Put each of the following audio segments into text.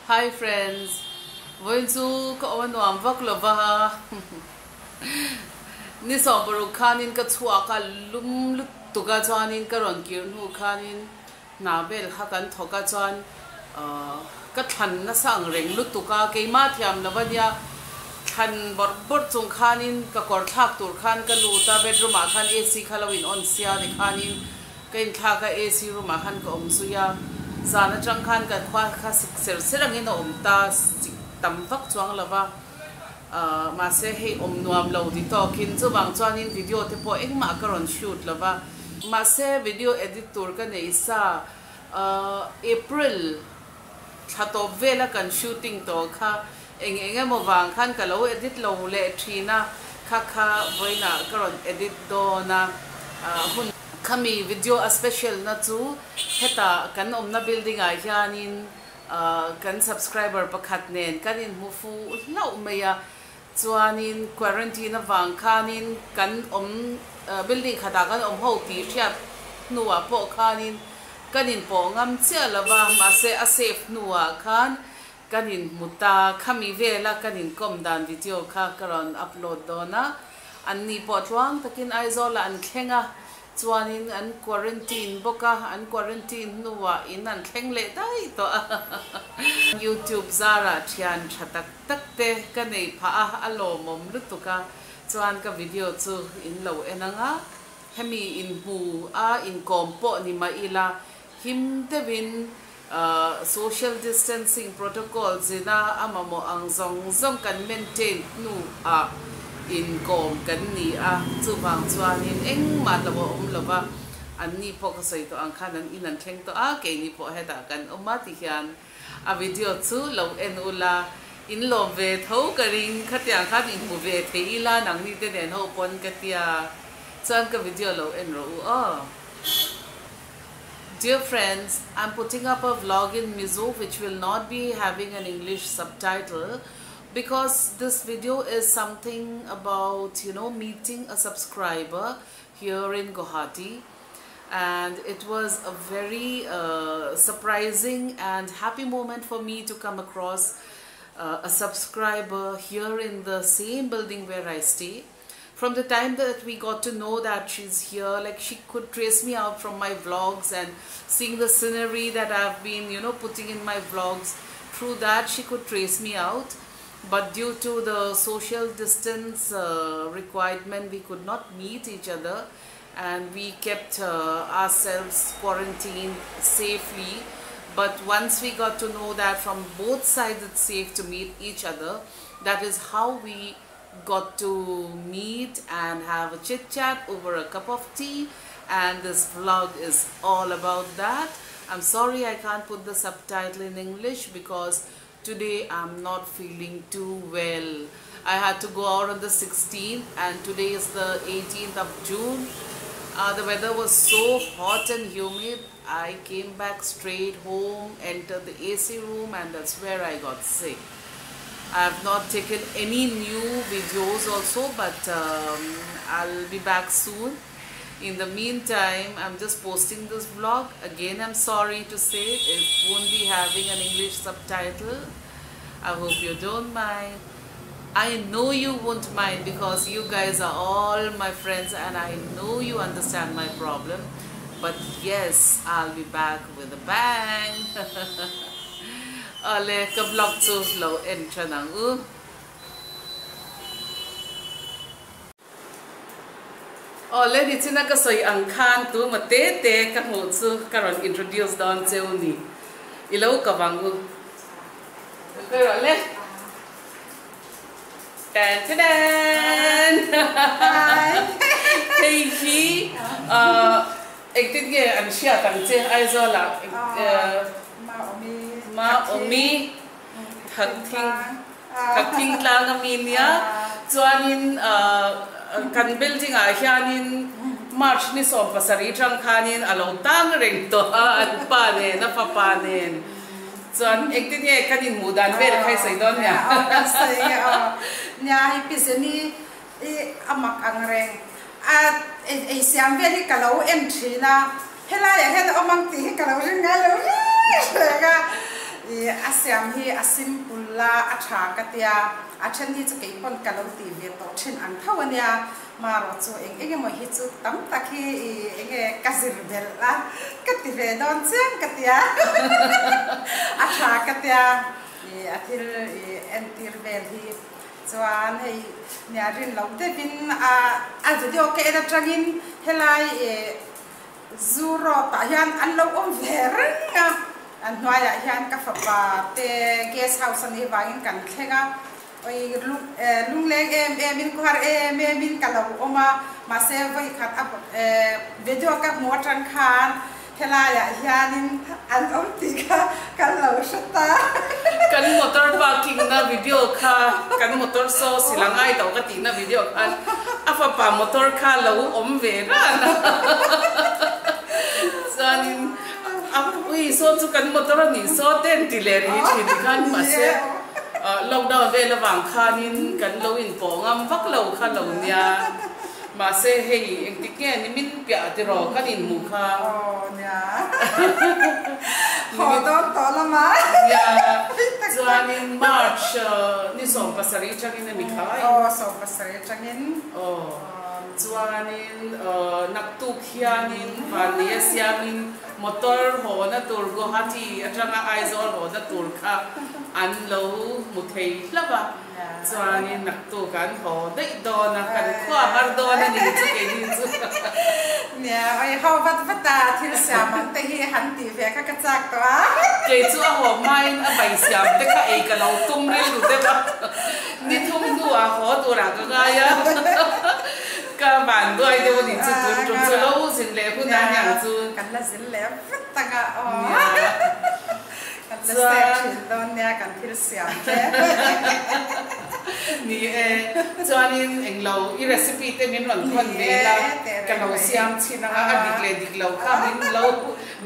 Hi friends, voin chu ka on nuam vak lova ni som baru khanin ka chua ka lum lut tuka chuanin ka ron kir nu khanin na bel kha kan thoka chuan ka than na sang reng lut tuka keima thiam lawania than bor bor chung khanin ka kor thak tur khan ka lu ta bedroom a khan AC khalawin on sia ni khanin kain tha ka AC room a khan ka om suya zana chang khan ka khwa kha ser serang in om ta tam vak chuang lawa ma se he om nuam lo di to kin chu bang chuan in video te po engma ka ron shoot lawa ma se video edit tur ka nei sa April thato vela kan shooting to kha enge mo wang khan ka lo edit lo le thina kha voina ka ron edit do na hun kami video a special na chu heta kan omna building a hianin kan subscriber pakhat nen kanin mufu lau meya chuanin quarantine awang khanin kan building khata kan ho ti thiat nuwa po khanin kanin po ngam chia lawa ma se a safe nuwa khan kanin muta khami vela kanin kom dan video kha karon upload dona anni po twang takin aizola an khenga chuanin an quarantine boka an quarantine nuwa in an thengle dai to YouTube zara thian thatak takte kanei pha alo mom lutuka chuan ka video chu in lo enanga hemi in bu a in kompo ni ma ila him devin social distancing protocols ina amamo ang zong kan maintain nu a in kom kan ni a chu bang chuanin eng ma lawa lawa anni po ka sai to ang khanan inan thleng to a ke ni po heta kan oma ti hian a video chu lo en ula in lo ve tho ka ring khatyang khat in bu ve theila nang ni te den ho pon ka tia chan ka video lo en ro Dear friends, I'm putting up a vlog in Mizo which will not be having an English subtitle because this video is something about, meeting a subscriber here in Guwahati, and it was a very surprising and happy moment for me to come across a subscriber here in the same building where I stay. From the time that we got to know that she's here, like she could trace me out from my vlogs and seeing the scenery that I've been, putting in my vlogs. Through that, she could trace me out. But due to the social distance requirement, we could not meet each other, and we kept ourselves quarantined safely. But once we got to know that from both sides it's safe to meet each other, that is how we got to meet and have a chit chat over a cup of tea, and this vlog is all about that. I'm sorry I can't put the subtitle in English because today I'm not feeling too well. I had to go out on the 16th and today is the 18th of June. The weather was so hot and humid. I came back straight home, entered the AC room, and that's where I got sick. I have not taken any new videos also, but I'll be back soon. In the meantime, I'm just posting this vlog. Again, I'm sorry to say it won't be having an English subtitle. I hope you don't mind. I know you won't mind because you guys are all my friends and I know you understand my problem. But yes, I'll be back with a bang. Ale ka vlog chu lo en chanang le ni china ka soi ang khan tu ma te ka ho chu karon introduce don cheu ni ilo ka wangu ka ro le tan tan hi hey hi ektin ge an sia tang che ai zo la ma omi thak thing tlang amin ya chuanin kan building a hianin march ni som pasari tang khanin alo tang reng to an pa ne na pa pa nen chuan ektin ye kanin mudan ver khai sai don ya sai nya hi pisani amak angreng a siam veli kalau entry na hela ya hela amang ti kalau ringa lo asiam hi asim pulla atha katia achen hi chu ke pon kalau ti ve to thin an thawania maro chu enge mo hi chu tam takhi enge kasir bel la kati ve don chang katia atha katia athil entir bel hi chuan hei niarin lo te bin a video ke era trangin helai zuro ta hian an lo om veringa an hnuaiah hian ka fapa te guest house ani wangin kan thlenga oi lungleng em in ko har em in kalo oma ma se vai khat up video ka motan khan helaya hianin an om tika kalo shata kan motor parking na video kha kan motor so silangai to ka ti na video khan afa pa motor kha lo om ve ra na sanin ui so chu kan motor ni so ten tileri thin khan ma se lockdown ve la wang khanin kan lo in po ngam vak lo kha lo nia ma se hei eng ti ke ni min pya ti ro kan in mu kha nya ho to la ma ya chuanin march ni som pasari changin mi khai som pasari changin chuanin naktu khianin vania siamin motor ho na tur go hati atanga aizol ho na tur kha an lo muthei hlaba chuanin naktu kan ho dei do na kan khwa har do na ni chu ke ni chu nya ai ho vat thil siam te hi han ti ve ka chak to a ke chu a ho mai a bai siam te kha ei ka lo tum re lu te ba ni thum du a ho tu ra ka ga ya ka ban doi de ni chu tu chu lo sin le pu na yang chu kan la sin le vat ta ga kan la se chin don nya kan thil siam ke ni chuanin englo I recipe te min ron thon ve la ka lo siam china a dik lo kha min lo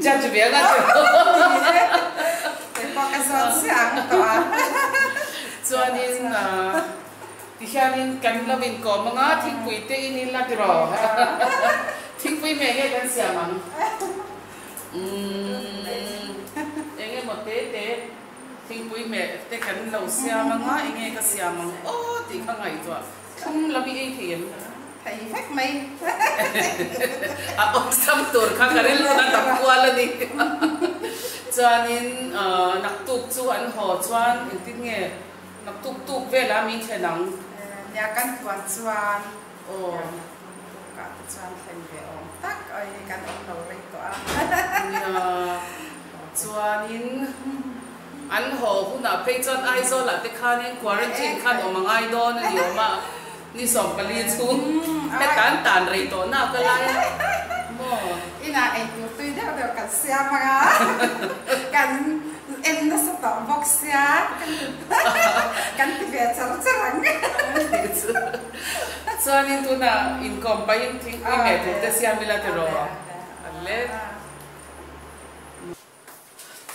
judge ve ga te po ka so siam to a chuanin ti hianin kan lovin ko manga thing pui te in la ti ro thing pui me he kan siamang enge mo te thing pui me te kan lo siamanga enge ka siamang ti kha ngai to thum lami ei thiem thầy phát mày ông sam tur kha karel na tak kwala ni chuanin nak tuk chu an ho chuan in tin nge nak tuk ve la mi thenang nhà căn tuan chuan cả chuan khen về ông tắc ơi căn ông đầu lên tòa chuanin an ho huna pe chuan ai zo la te khanin quarantine khan o mangai don ni oma ni som pali chu pe tan rei to na ka la mo ina ai tu tui đều cả xe mà căn em nó sắp tỏ box xe căn thì về chở lắng chuanin tu na income pa in thing I me tu te sia mila te ro alle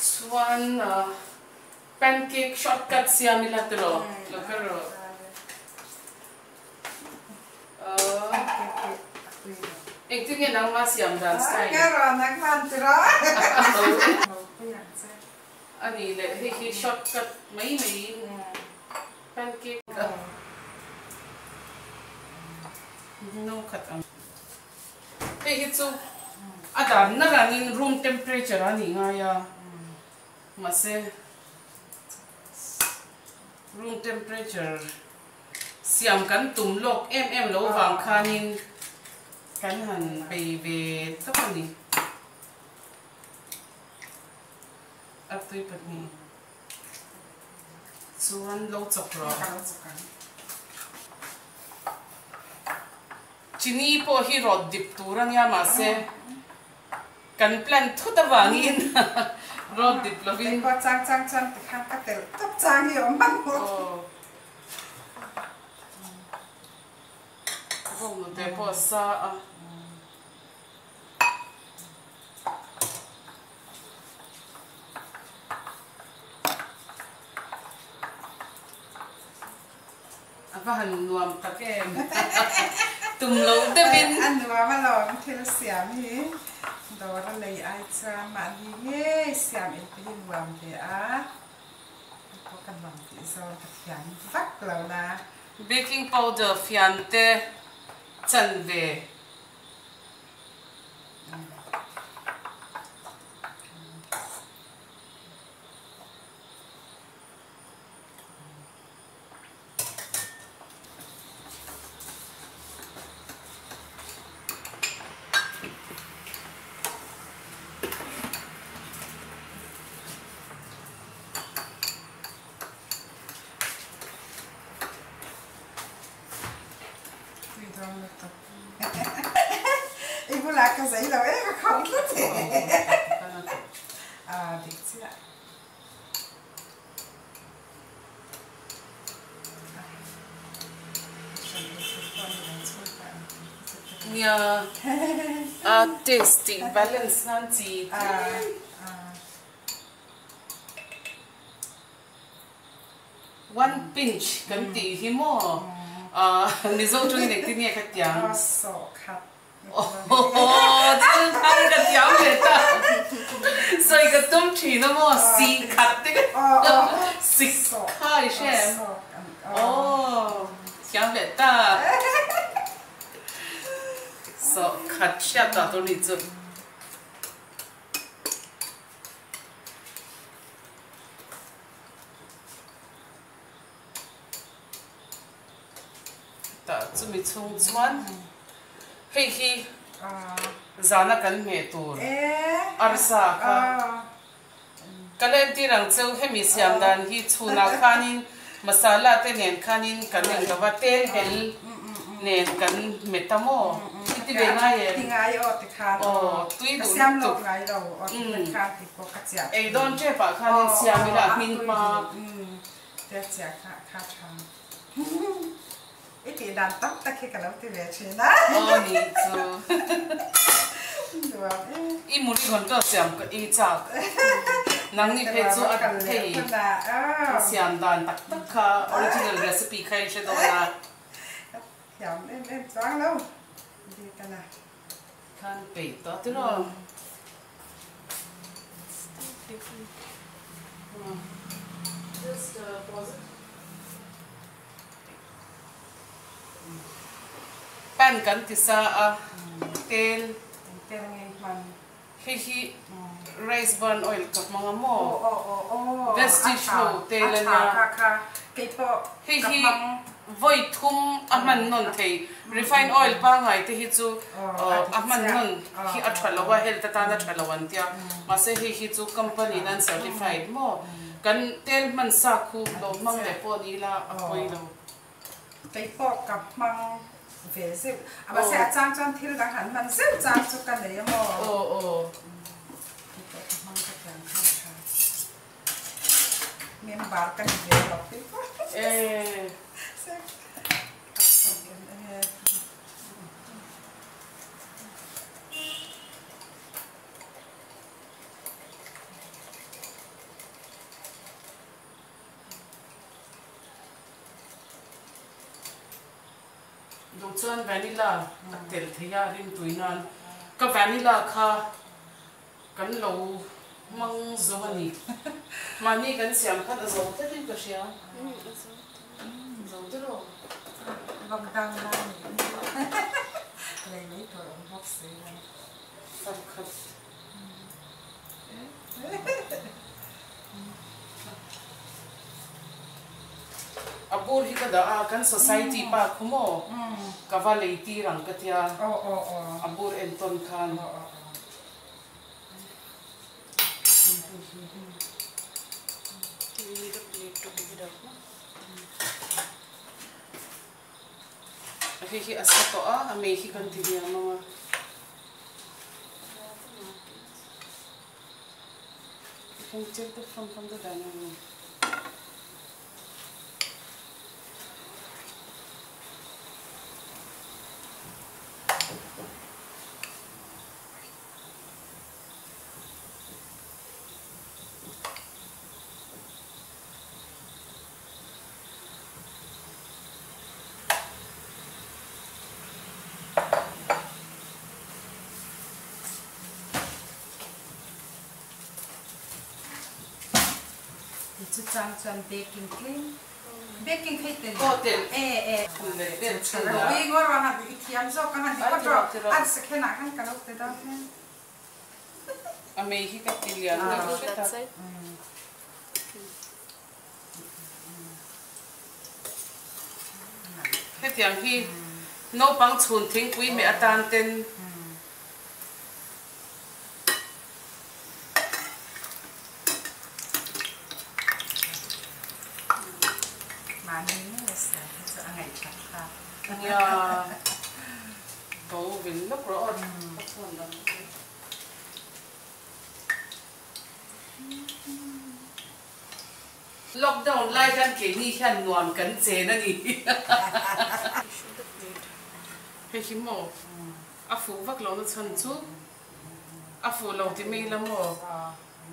chuan pancake shortcut sia mila te ro lo ka ro ek tinge nang ma siam dan style cái rồi nãy ăn từ đó ani le he shortcut mai pancake no khat ang he chu adam na ranin room temperature ani nga ya ma se room temperature siam kan tum lok em lo wang khanin kan han pe ve to ni atui pat ni chuan lo chok ro chini po hi rod dip turan ya ma se kan plan thu ta wangin rod dip lovin có chang thì khác các tiểu tóc chang nhiều mắt một vòng te po sa han nuam ta kem tum lo te bin ăn nuam mà lo thil siam hi do ra lấy ai cha mà đi nghe siam in pin nuam thế á so fian vak lo na baking powder fian te chan ve ibu là cái giấy đâu ấy không có thể được chưa nia tasty balance nan chi one pinch kan ti hi mo ni zo chung ne ti ne ka tiang so khát tin hai ka tiang le ta so I ka tum thi no mo si khat te si hai shem tiang le ta so khat sha ta to ni chu ta chu mi chung chuan hei hi zana kan me tur arsa ka kalen ti rang cheu hemi siam dan hi chuna khanin masala te nen khanin kan eng dawa tel hel nen kan metamo ti be ngai e ti ngai o ti khan tui du siam lo ngai lo o ti khan ti ko ka chia ei don che pa khanin siam mi la min pa te chia kha chang cái đàn tóc ta khi cả lâu thì về chuyện đó nì chú ý muốn đi còn cho xem cái ý chào nắng đi phải chú ăn thấy xem đàn tắc tắc cả original recipe khai sẽ đâu là xem em choáng lâu đi cái nào khan bể đó thế rồi just pause it. Pan kan ti sa tel ngay man hi rice bran oil kap mga mo vestige tel anya cái po hi voi thum aman non thei refined oil pa ngai te hi chu aman non hi athalawa hel ta na thalawan tia ma se hi chu company nan certified mo kan tel man sa khu lo mang le po ni la apoi lo cái po kap mang về xíu, à bà sẽ trang trang thiếu cái hẳn mình xíu trang chút cái này mà. Miếng bạc cái này lọc đi. Đúng chân vanilla tel thaya rin tuinan ka vanilla kha kan lo mang zoni mani kan siam khat zo ta rin ka sia zo te ro Vâng đang là lấy thôi ông bóc xí sab khat abur hi ka da kan society pa khumo kavaleti rang ka tia abur enton khan hi asato me hi kan ti dia no you can take the from the dining room. chang chan baking clean baking khai ten Hotel oi ngor wa ha thiam zo kan ha di ko an se khena kan ka lo te da amei hi ka tilia that side. hết tiếng hi nấu bằng chuồn thính quý mẹ tan tên mà mình là sẽ ngày chặt ha nhà bố vĩnh lúc rõ lockdown lạiกันเกี่ยนี่แค่นอนกันเจนั่นนี่เฮ้ยคิมโมอาฟูวักเราต้องชันจูอาฟูเราที่ไม่ละโม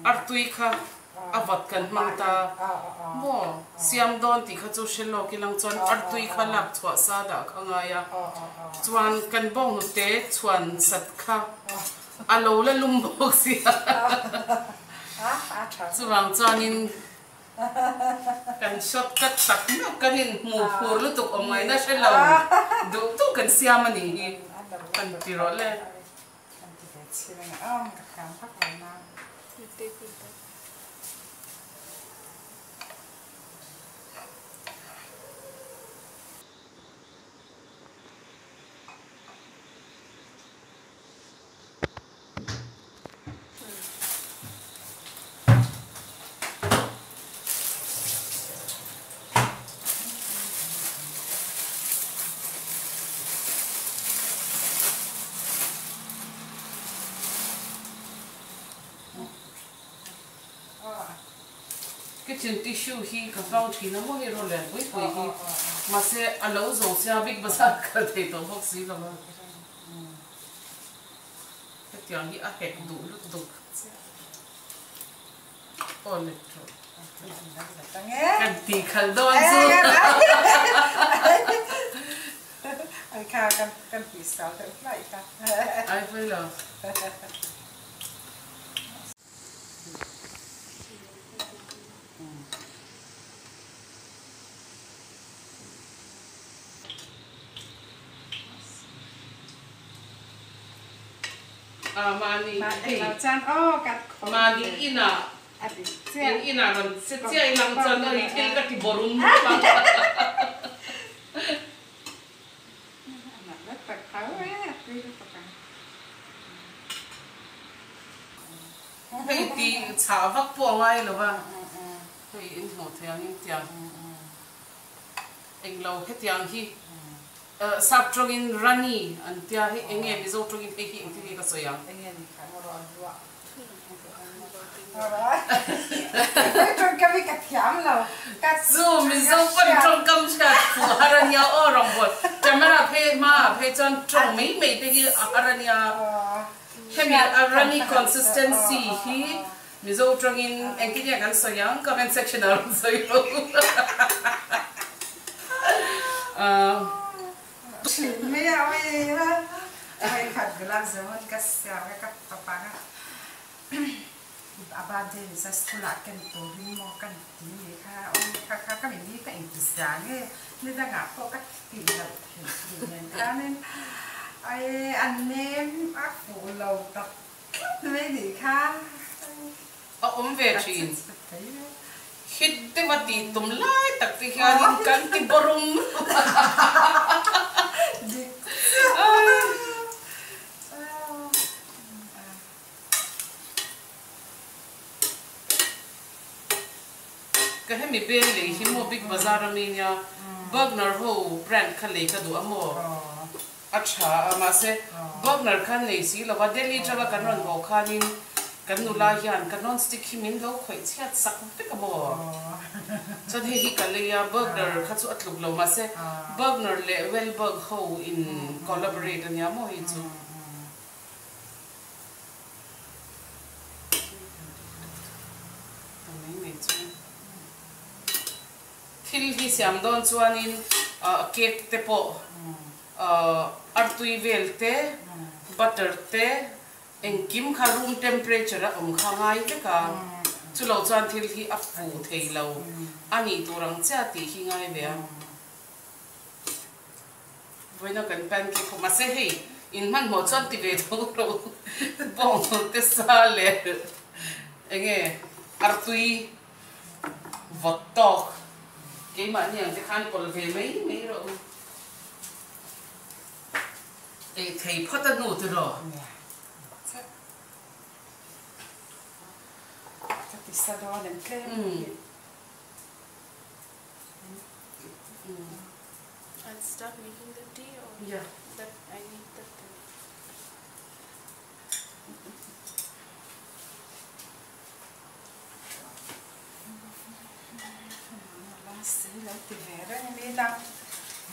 อาตุยค่ะอาวัดกันมังตาโมเสียมดอนที่เขาจะเชลโลกิลังจวนอาตุยค่ะหลักถวดซาดาข้างไงอะจวนกันบ้องนุเตะจวนสัตว์ค่ะอาโลและลุมบอกเสียจวนจวนนินกันช็อตกัดตักเนาะกันนินหมูพูรุตุกออกมาน่าเชลโลดูตู้กันเสียมันนี่กันติรอเลยกันติเชื่ออ้อมกับการพักผ่อนนะcái chuyện tissue hi cái bao thì nó mới rồi lên với quỷ hi mà sẽ ăn lâu rồi sẽ big bazaar cái thể tổ học gì rồi cái chuyện hi ăn hết đủ lúc đủ ôi lệch rồi cái tì khăn đòn chứ ai khao kan tì sao thế lại ta ai phải là mani chan o kat mani ina ina ron se chia lang chan ri thil ka ti borum pa hei ti cha vak po ngai lo ba hei in ho thiang in tiang eng lo he tiang hi sap trong in rani an tia hi enge mi zo trong in he hi ti ka so yang enge ni kha mo ro wa trong cái cái thiam lo cái zo mi zo pan trong kam cha tu harania o rong bo camera phe ma phe chan trong mấy mấy te hi harania he mi rani consistency hi mi zo trong in engki ya kan so yang comment section ar so yo mấy ai ai khát cái lá dừa mất cái xào cái papa cái abade sa sekolah kan tu lima kan ni kha kakak kami ni kan intisang ni dah ngapa kan tinggal kan ai anh aku lâu tập mấy gì kha về chuyện hít te mati tum lai tak ti hian kan ti borum cái hay mi bên lấy hi mua big bazaar mi nha Bergner ho brand khan lấy ka du amo acha mà se Bergner khan lấy si lo ba Delhi cha kan ron ho khanin kan nu la hian kan non stick hi min lo khoi chiat sak pe ka mo chan he hi kan le ya Bergner kha chu atluk lo ma se Bergner le Wellberg ho in collaborate ania mo hi chu thil hi siam don chuanin cake te po artui vel te butter te engkim kha room temperature a kha ngai te ka chu lo chuan thil hi a pu thei lo ani turang cha ti hi ngai ve voina kan pan ki khoma se hei in man ho chuan ti ve tho ro bong te sa le enge artui votok ke ma ni ang te khan pol ve mai ro e thei phata nu te ro Sa do nem ke I'll start making the tea or yeah that I need the tea. Last lo ti vera ni na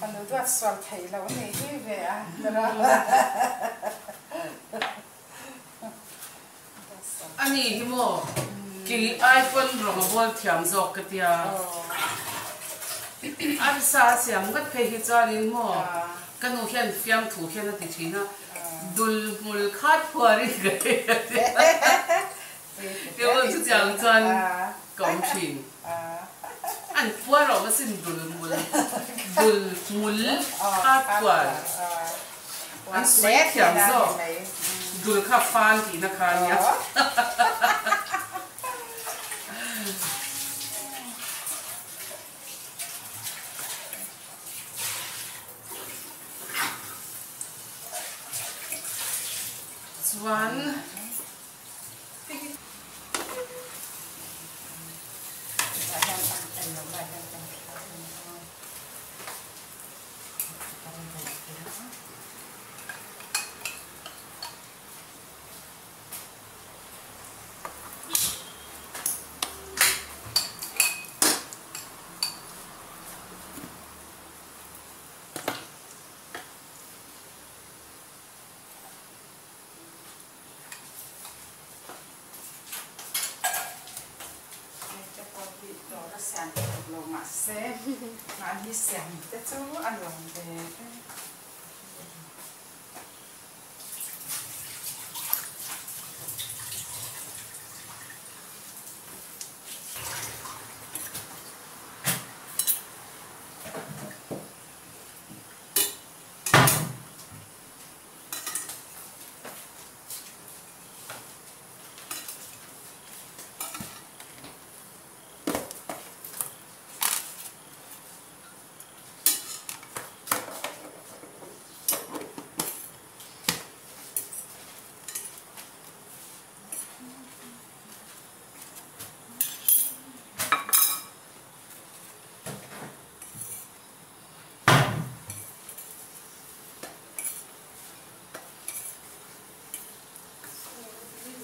panu do swal thai lo ni hi ve a dra ani hi mo ki iPhone rom bol thiam zok ka tia ar sa siam gat phe hi charin mo kanu hian fiam thu hian ati thina dul mul khat phwari ga te wo chu chang chan kom thin an phwa ro ma sin dul mul khat phwar an sai thiam zok dul kha fan ti na kha nya one sang lo ma se ma hi sang te chu an long de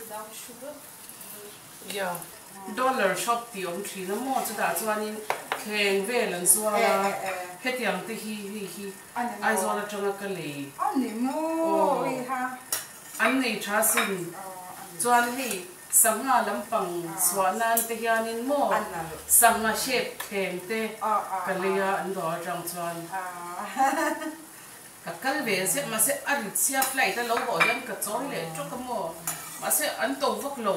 without sugar yeah dollar shop ti om thi na mo chu da chuanin kheng vel an zuwa hetiang te hi ai zo la tanga ka le ani mo ri ha an nei tha sin chuan hi sanga lampang swanan te hianin mo sanga shep kheng te ka le ya an do tang chuan ka kal ve se ma se arit sia flight a lo bo yan ka choi le to ka mo ma se an to vok lo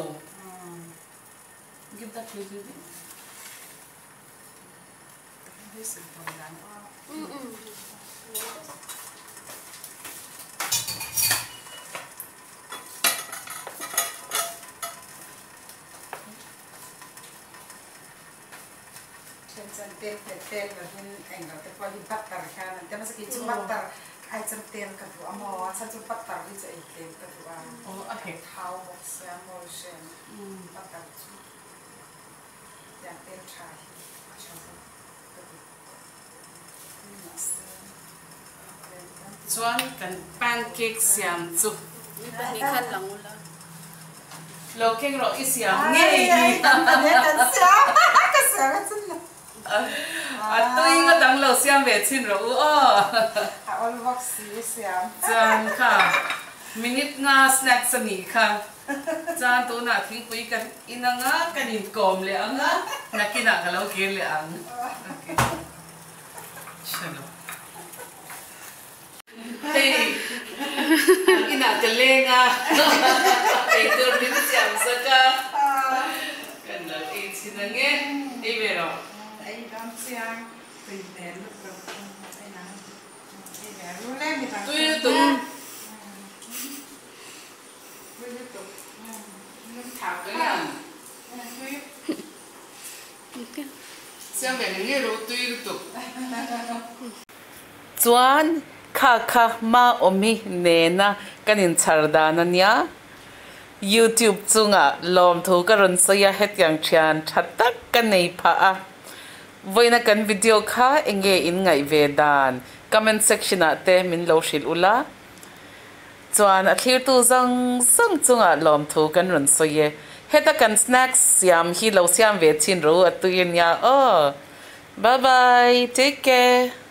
give that to you this is for lan chen tel là hin anh nó phải hin bắt tar kha nan te ma se ki chu bắt tar ai chen tel ka tu amo sa chu bắt tar hi che tel ka tu a a he thao mo se mo shen bắt tar chu ya tel chai chuan kan pancake siam chu Ni khan lang ula. lo keng ro i siam nge kan sia ka sia ka chun a tui nga dang lo siam ve chin ro o a all box si siam chan kha minute nga snack sani kha chan tu na thing pui kan inanga kanin kom le anga nakina ka lo ke le ang okay chalo hey ina ka lenga hey tur din siam saka kan la nghe đi về rồi ai đón xiang tùy đèn lúc đầu ai nắng đi về luôn lên thì thằng tôi tụi thảo cái này xem về nghe rồi tôi tụi chuan kha ma omi nena kanin chardana nia YouTube chunga lom thu karon soya het yang thian thatak kanei pha a voina kan video kha enge in ngai ve dan comment section a te min lo shil ula chuan a thlir tu zang chunga lom thu kan ron soye heta kan snacks yam hi lo siam ve chin ro atuin ya oh bye bye take care